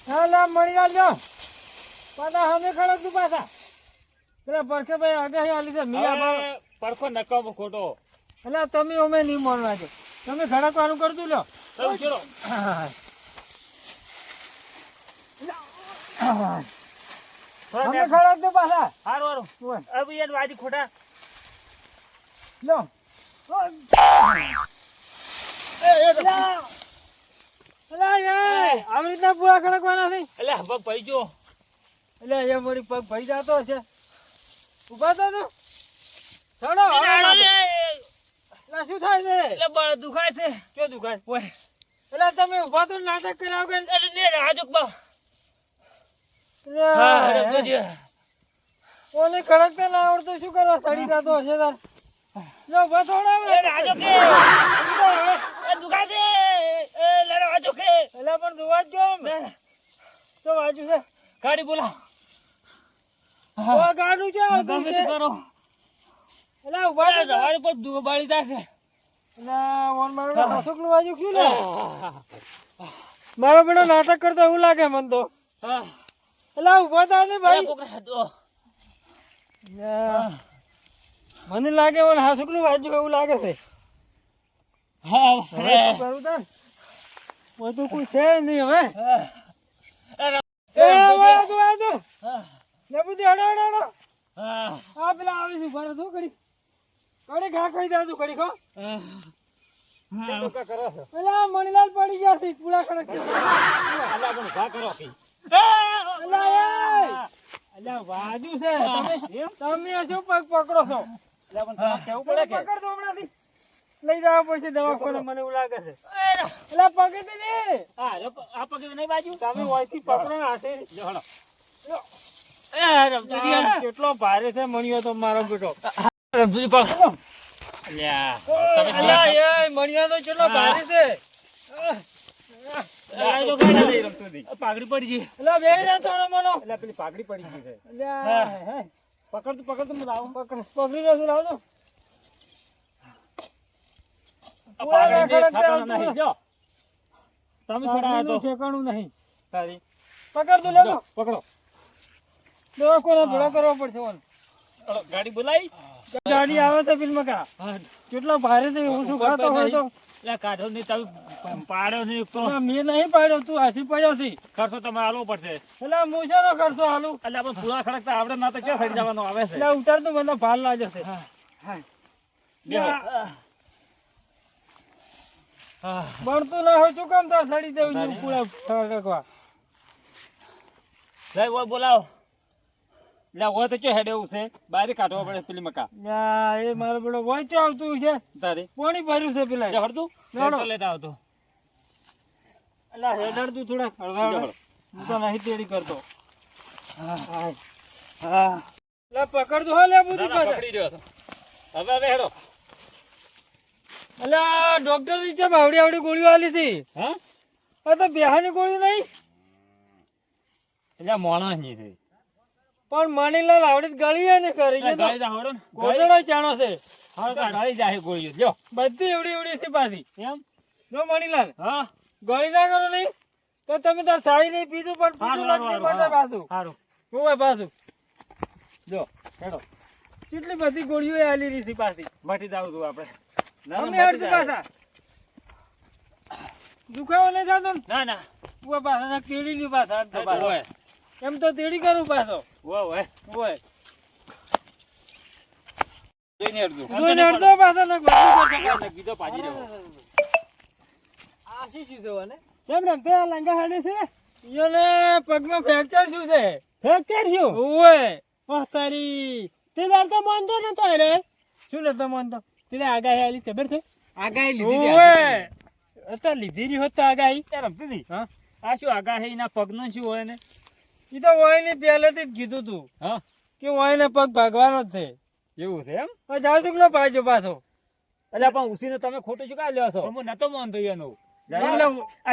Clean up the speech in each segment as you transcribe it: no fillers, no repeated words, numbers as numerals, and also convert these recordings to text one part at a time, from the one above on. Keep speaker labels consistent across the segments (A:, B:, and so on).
A: લા મળી આવજો પાછા હમે ખડક તું પાછા પેલા પરખે ભાઈ આગાહી આલી છે મિયા
B: પરખો નકામો ખોટો
A: એટલે તમે અમે નહીં માનવા છો તમે ખડકવાનું કરતું લ્યો
B: તમે ચલો
A: અમે ખડક તો પાછા
B: હારું હવે યાર વાજી ખોટા
A: લ્યો આવી રીતના પૂરા ખડકવાના છે
B: એટલે હવે પૈજો
A: એટલે એ મારી પગ ભઈ જતો હશે ઉભા તો ચડો શું થાય છે
B: એટલે બળ દુખાય છે
A: શું દુખાય
B: ઓય
A: એટલે તમે ઉભા તો નાટક કરાવ કે
B: એટલે ને રાજુક બા હા રગોજી
A: ઓને ખડકતા ના આવડતું શું કરવા સડી જતો હશે તાર લો ઉભા થોડા
B: એ રાજુક એ દુખાય છે એ લે રાજુક
A: એટલે પણ જોવા જ જો તો બાજુ છે
B: ગાડી બોલા
A: ઓ ગાડું છે
B: તમે શું કરો
A: એટલે ઉભા તો
B: રવાડી પર દુબાળી જશે
A: એટલે ઓન મારો અશોકનું બાજુ ક્યું લે મારો બેટો નાટક કરતો એવું લાગે મને તો
B: હા
A: એટલે ઉભા થા ને ભાઈ
B: કોકરા દો
A: મને લાગે ઓન હાસુકનું બાજુ એવું લાગે છે
B: હા
A: કરું તાર બધું કોઈ છે નહીં હવે લે બુદ્ધિ હડો હડો હડો આ પેલા આવી છે ભરે તું કડી કડી ઘા ખાઈ દે તું કડી ખો પેલા મણીલાલ પડી ગયા છે પૂરા કડક છે અલ્યા વાજુ છે તમે શું પગ પકડો છો કેવું પડે કે પકડ દો હમણાંથી લઈ જવા પડશે દવાખાને મને એવું લાગે છે એટલે પગે દે ને
B: આ પગે નહીં બાજુ
A: તમે ઓયથી પકડો ને હાથે
B: હળો
A: કેટલો ભારે છે મણિયો તો મારો બેટો
B: રમતુજી પગ અલ્યા તમે
A: અલ્યા એ મણિયો તો કેટલો ભારે છે
B: પાઘડી પડી ગઈ
A: અલ્યા બે ને થોડો મનો
B: એટલે પેલી પાઘડી પડી ગઈ છે
A: અલ્યા પકડ તો હું લાવું પકડી રહ્યો લાવો તો
B: તમે છોડાયા તો
A: ઠેકાણું નહીં
B: તારી
A: પકડ તું લેજો
B: પકડો
A: દવાખાને ભેળો કરવો પડશે ઓન
B: ગાડી બોલાવી
A: ગાડી આવે તો ફિલ્મ કા કેટલો ભારે છે હું શું ખાતો હોય તો
B: એટલે કાઢો નહીં તમે પાડ્યો નહીં તો
A: મેં નહીં પાડ્યો તું હાસી પડ્યો છે
B: ખર્ચો તમારે આલવો પડશે
A: એટલે મૂછાનો ખર્ચો હાલું
B: એટલે આપણે પૂરા ખડકતા આવડે ના તો ક્યાં સડી જવાનો આવે છે
A: એટલે ઉતાર તો મને ભાલ ના જશે બળતું ના હોય શું કામ તાર સડી દેવું પૂરા ખડકવા
B: જય વો બોલાવો એટલે હોય તો ચો હેડ એવું છે બહાર કાઢવો પડે પેલી મકા
A: એ મારો બેડો વાંચો આવતું છે
B: તારી
A: પાણી ભર્યું છે પેલા
B: હડતું હેડ લેતા આવતો
A: એટલે હેડર તું થોડા હળગાવડે હું તો નહીં તેડી કરતો લે પકડતો હો લે બુધી પાસે
B: પકડી રહ્યો હતો હવે હેડો
A: એટલે ડોક્ટર નીચે આવડી આવડી ગોળીઓ આલી હતી
B: હા
A: આ તો બેહાની ગોળી નહીં
B: એટલે માણસ નહીં થઈ
A: પણ મણીલાલ આવડી ગળી ને કરી
B: ગાડી જા હોડો ને
A: ગોળો ચાણો છે
B: હા ગાડી જાય ગોળીઓ લ્યો
A: બધી એવડી એવડી છે પાછી
B: એમ
A: જો મણીલાલ
B: હા
A: ગળી ના કરો નહીં તો તમે તાર સાઈ નહીં પીધું પણ પીધું નથી પડે પાછું
B: સારું
A: હોય પાછું
B: જો હેડો
A: કેટલી બધી ગોળીઓ આલી રહી છે પાછી
B: મટી જાવ તું આપણે
A: અમે હડતી પાછા દુખાવો નહીં થતો ને
B: ના ના
A: ઉભા પાછા તેડી લી પાછા
B: હોય
A: એમ તો તેડી કરું પાછો
B: હોય
A: હોય
B: જોઈને હેડજો
A: જોઈને હડતો પાછા ને
B: કીધો પાજી રહ્યો
A: આ શું છે ને કેમ રમતે આ લાંગા હાડે છે ઈયોને પગમાં ફ્રેક્ચર શું છે ફ્રેક્ચર શું ઓય વાહ તારી તે દર તો માનતો નતો રે શું નતો માનતો
B: તેને આગાહી આલી ખબર છે આગાહી લીધી
A: ઓય અત્યારે લીધી ની હોત તો આગાહી
B: રમતી હતી
A: હા
B: આ શું આગાહી ના પગનું શું હોય ને
A: ઈ તો ઓયની પહેલેથી જ કીધું તું
B: હા
A: કે ઓયને પગ ભાગવાનો જ છે
B: એવું છે એમ
A: જાવ શુક્લો પાછો પાછો
B: એટલે પણ ઉસીને તમે ખોટું શું કાઢ લ્યો છો હું નતો માનતો એનું
A: આ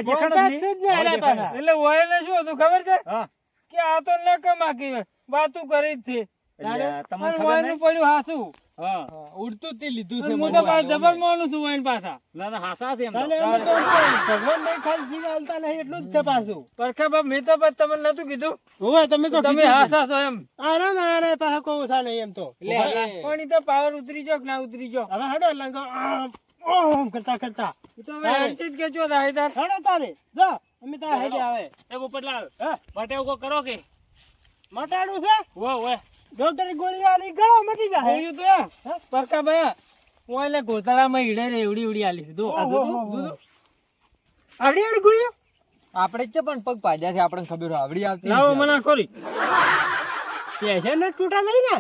A: એટલે ઓયને શું હતું ખબર છે
B: હા
A: કે આ તો ન કમાકી વાતું કરી જ છે
B: તમને ખબર
A: ઓયનું પડ્યું હાસું
B: હા
A: ઉડતું તે લીધું છે
B: હું
A: મને
B: તો પાછા
A: વાંધો
B: જબર
A: નહીં.
B: માનું છું એને પાછા ના ના હાસા છે એમ તો.
A: તાલે એમ તો ભગવાન નહીં ખાલી જીવ આલતા નહીં એટલું જ છે પાછું.
C: પરખા બાપ મેં તો બસ તમને નતું કીધું
A: હોવે તમે તો
C: તમે
A: કીધું જ.
C: હાસા છો એમ
A: અરે ના અરે પાછા કોઈ ઓછા નહીં એમ તો.
C: પણ ઈ તો પાવર ઉતરી જાવ કે ના ઉતરી જાવ
A: હવે હેડો લંગો ઓમ કરતા કરતા
C: ઈ તો હવે હર્ષિત કે છો દાહીદાર
A: હેડો તારે જો અમે તાર હેડે આવે
B: એ પોપટલાલ
A: હા
B: બટે ઉકો કરો કે
A: મટાડું છે
B: વો વે
A: ડોક્ટર ગોળી આલી ગળો મટી જાય
C: જોયું તો હે? પરખા ભાઈ હું એટલે ગોતાળામાં હીડે રે એવડી એવડી આલી છે જો આ જો તો, જો તો.
A: આવડી આવડી ગોળીઓ
D: આપણે જ છે પણ પગ પાડ્યા છે આપણને ખબર હોય આવડી આવતી
C: લાવો મને ખોરી
A: પૈસા ને તૂટા નહીં ને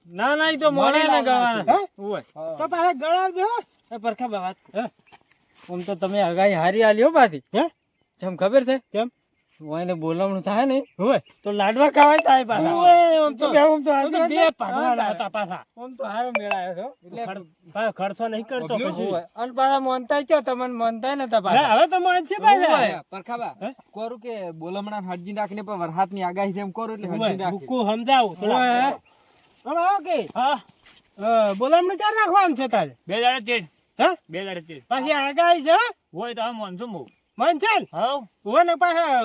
C: ના ના ઈ તો મોડે ને
A: હે?
C: ગવાના ઓય
A: તો પાછા ગળા દે
C: એ પરખા બાબા આમ તો તમે અગાઈ હારી આલી હો પાછી
A: હે
C: જેમ ખબર છે
A: કેમ
C: હું એને બોલામણું થાય ને
A: હોય
C: તો લાડવા ખાવાય થાય પાછા
A: ઓય આમ તો
C: આમ તો
A: આમ તો
C: હાચી
A: બે
C: વાત છે.
A: પાડવાના હતા પાછા
C: આમ તો હારો મેળાયો છો
A: પાછો ખર્ચો નહીં કરતો પછી
C: ઓય. અને પાછા મોનતાય છો તમને મોનતાય નતા
A: હે,
C: પાછા
A: હવે તો મોન છે પાછા
C: ઓય.
D: પરખાબા કોરું કે બોલમણા હરજી નાખીને પણ વરહાતની આગાહી જેમ કરો એટલે હરજી
A: હોય,
D: નાખે
A: ભૂકું સમજાવું થોડા.
C: ઓય.
A: હવે ઓકે
B: હા
A: બોલામણું ચાર રાખવાનું છે તારે
B: બે દાડે ચેડ
A: હે
B: બે દાડે ચેડ
A: પાછી આગાહી છે
B: હોય તો આમ મોનસું હું
A: મન ચાલ
B: હા
A: હોય ને પાછા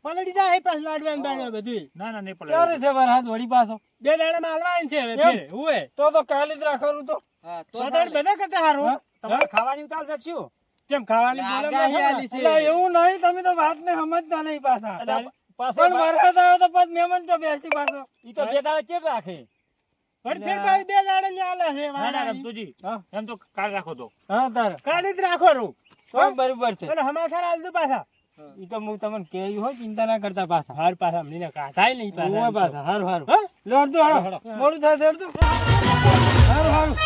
A: પલડી જાય પાછું લાડવાનું દાડે બધું
B: ના ના નહીં
C: ક્યારે
B: પડે
C: છે વરસાદ વળી પાછો
A: બે દાડામાં હાલવાનું છે હવે
C: એમ?
A: ફેર. હોય
C: તો કાલે જ રાખવાનું તો
D: હા તો
A: તો તારે બધા કરતા હારું
B: તમારે ખાવાની ઉતાર શકશું
A: કેમ ખાવાની બોલામણું
D: આગાહી
A: છે
D: આલી
A: ને?
D: છે.
C: એટલે એવું નહીં તમે તો વાત ને સમજતા નહીં પાછા
B: એટલે પાછો
C: પણ વરસાદ આવ્યો તો પછી મહેમાન તો બેસી પાછો
B: ઈ તો બે દાડે ચેડ રાખે
A: પણ ફેર પાછી બે દાડે જ હાલે છે
B: ના ના
A: વાળા.
B: રમતુજી
C: હા
B: એમ તો કાલ રાખો તો
C: હા તારે
A: કાઢી જ રાખો રૂ
C: તો બરોબર છે
A: અને હમાસર હાલ દો પાછા
C: ઈ તો હું તમને કહ્યું હોય ચિંતા ના કરતા પાછા
A: હાર પાછા અમને કાઢાય નહીં
C: ઓય
A: પાછા
C: પાછા હારું હારું
A: હા?
C: લો અડધું હારું મોડું થાય તો અડધું હારું હારું